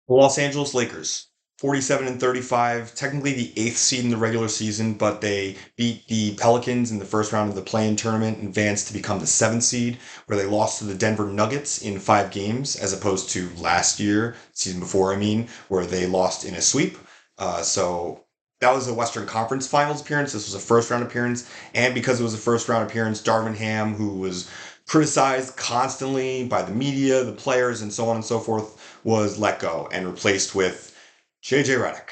The Los Angeles Lakers, 47 and 35, technically the eighth seed in the regular season, but they beat the Pelicans in the first round of the play-in tournament and advanced to become the seventh seed, where they lost to the Denver Nuggets in 5 games, as opposed to last year, season before, I mean, where they lost in a sweep. So that was a Western Conference Finals appearance. This was a first round appearance, and because it was a first round appearance, Darvin Ham, who was criticized constantly by the media, the players, and so on and so forth, was let go and replaced with JJ Redick.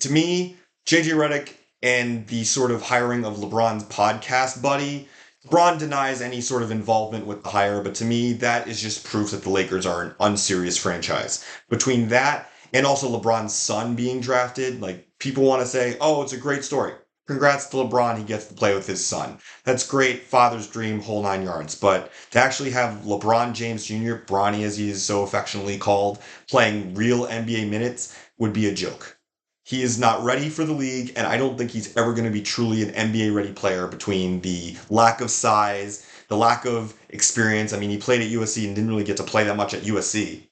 To me, JJ Redick and the sort of hiring of LeBron's podcast buddy, LeBron denies any sort of involvement with the hire, but to me, that is just proof that the Lakers are an unserious franchise. Between that and also LeBron's son being drafted, like people want to say, oh, it's a great story. Congrats to LeBron, he gets to play with his son. That's great, father's dream, whole 9 yards. But to actually have LeBron James Jr., Bronny as he is so affectionately called, playing real NBA minutes would be a joke. He is not ready for the league, and I don't think he's ever going to be truly an NBA ready player between the lack of size, the lack of experience. I mean, he played at USC and didn't really get to play that much at USC,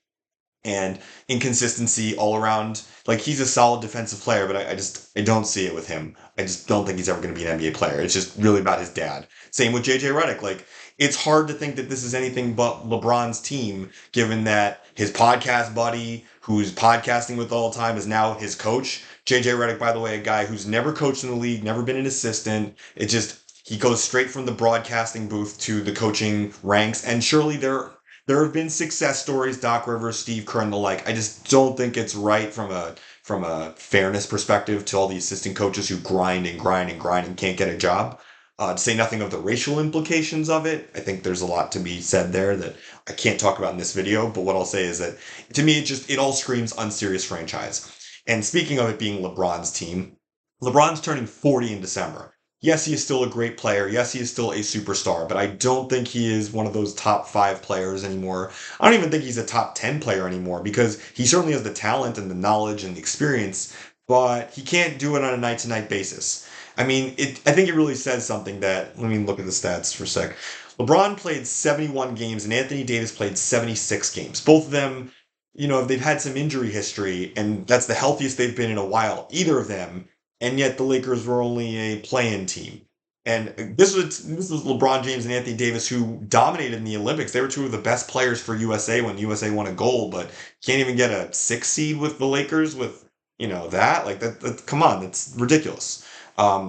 and inconsistency all around. Like he's a solid defensive player, but I don't see it with him. I just don't think he's ever going to be an NBA player. It's just really about his dad. Same with JJ Redick. Like it's hard to think that this is anything but LeBron's team, given that his podcast buddy, who's podcasting with all the time, is now his coach. JJ Redick, by the way, a guy who's never coached in the league, never been an assistant. It just he goes straight from the broadcasting booth to the coaching ranks, and surely there have been success stories, Doc Rivers, Steve Kerr, and the like. I just don't think it's right from a fairness perspective to all the assistant coaches who grind and grind and grind and can't get a job. To say nothing of the racial implications of it, I think there's a lot to be said there that I can't talk about in this video. But what I'll say is that to me, it all screams unserious franchise. And speaking of it being LeBron's team, LeBron's turning 40 in December. Yes, he is still a great player. Yes, he is still a superstar, but I don't think he is one of those top 5 players anymore. I don't even think he's a top 10 player anymore because he certainly has the talent and the knowledge and the experience, but he can't do it on a night to night basis. I think it really says something that, let me look at the stats for a sec. LeBron played 71 games and Anthony Davis played 76 games. Both of them, they've had some injury history, and that's the healthiest they've been in a while, either of them, and yet the Lakers were only a play-in team. And this was LeBron James and Anthony Davis who dominated in the Olympics. They were two of the best players for USA when USA won a gold, but can't even get a 6 seed with the Lakers with that. Like that come on, that's ridiculous.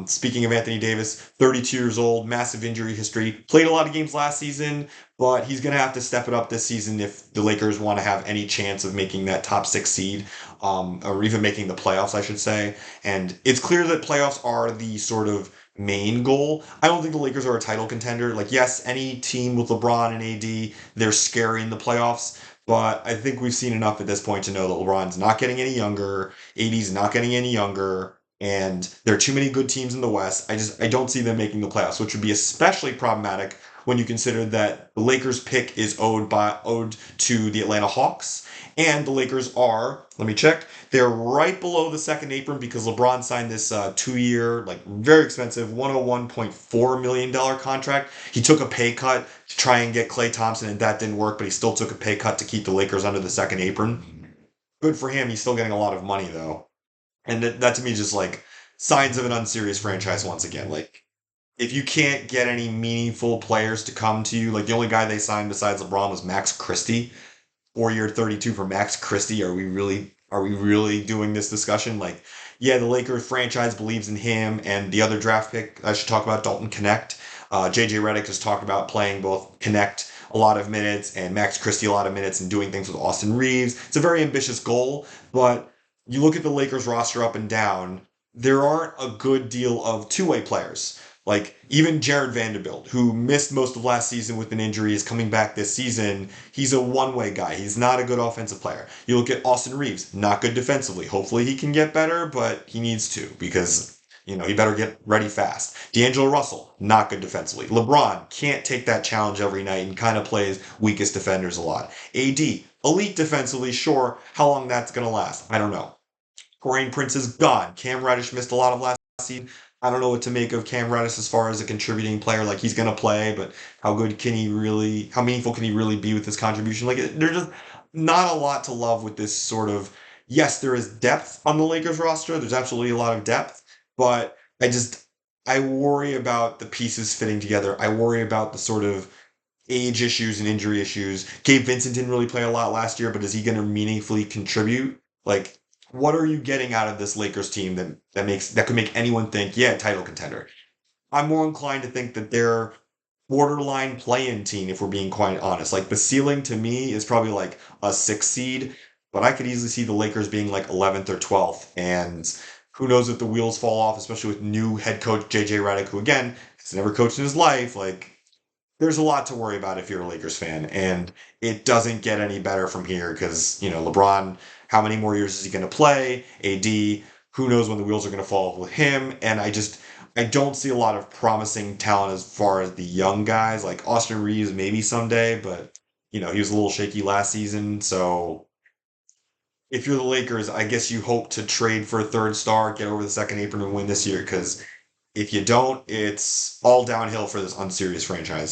Speaking of Anthony Davis, 32 years old, massive injury history, played a lot of games last season, but he's going to have to step it up this season if the Lakers want to have any chance of making that top 6 seed, or even making the playoffs, I should say. And it's clear that playoffs are the sort of main goal. I don't think the Lakers are a title contender. Like, yes, any team with LeBron and AD, they're scary in the playoffs. But I think we've seen enough at this point to know that LeBron's not getting any younger, AD's not getting any younger, and there are too many good teams in the West. I don't see them making the playoffs, which would be especially problematic when you consider that the Lakers pick is owed to the Atlanta Hawks, and the Lakers are, let me check, they're right below the second apron because LeBron signed this 2 year, like very expensive, $101.4 million contract. He took a pay cut to try and get Klay Thompson, and that didn't work, but he still took a pay cut to keep the Lakers under the second apron. Good for him. He's still getting a lot of money, though. And that to me is just like signs of an unserious franchise once again. Like, if you can't get any meaningful players to come to you, like the only guy they signed besides LeBron was Max Christie, 4 year 32 for Max Christie. Are we really doing this discussion? Like, yeah, the Lakers franchise believes in him, and the other draft pick I should talk about, Dalton Connect. JJ Redick has talked about playing both Connect a lot of minutes and Max Christie a lot of minutes and doing things with Austin Reeves. It's a very ambitious goal, but you look at the Lakers roster up and down, there aren't a good deal of two-way players. Like even Jared Vanderbilt, who missed most of last season with an injury, is coming back this season. He's a one-way guy. He's not a good offensive player. You look at Austin Reeves, not good defensively. Hopefully he can get better, but he needs to because he better get ready fast. D'Angelo Russell, not good defensively. LeBron can't take that challenge every night and kind of plays weakest defenders a lot. AD, elite defensively, sure. How long that's going to last, I don't know. Torian Prince is gone. Cam Reddish missed a lot of last season. I don't know what to make of Cam Reddish as far as a contributing player. Like he's gonna play, but how meaningful can he really be with his contribution? Like they're just not a lot to love with this sort of. Yes, there is depth on the Lakers roster. There's absolutely a lot of depth, but I worry about the pieces fitting together. I worry about the sort of age issues and injury issues. Gabe Vincent didn't really play a lot last year, but is he going to meaningfully contribute? Like, what are you getting out of this Lakers team that could make anyone think, yeah, title contender? I'm more inclined to think that they're borderline play-in team, if we're being quite honest. Like the ceiling to me is probably like a 6 seed, but I could easily see the Lakers being like 11th or 12th. And who knows if the wheels fall off, especially with new head coach JJ Redick, who again has never coached in his life. Like there's a lot to worry about if you're a Lakers fan, and it doesn't get any better from here because LeBron. How many more years is he going to play? AD. Who knows when the wheels are going to fall off with him? And I don't see a lot of promising talent as far as the young guys like Austin Reeves maybe someday, but he was a little shaky last season. So if you're the Lakers, I guess you hope to trade for a third star, get over the second apron, and win this year. Because if you don't, it's all downhill for this unserious franchise.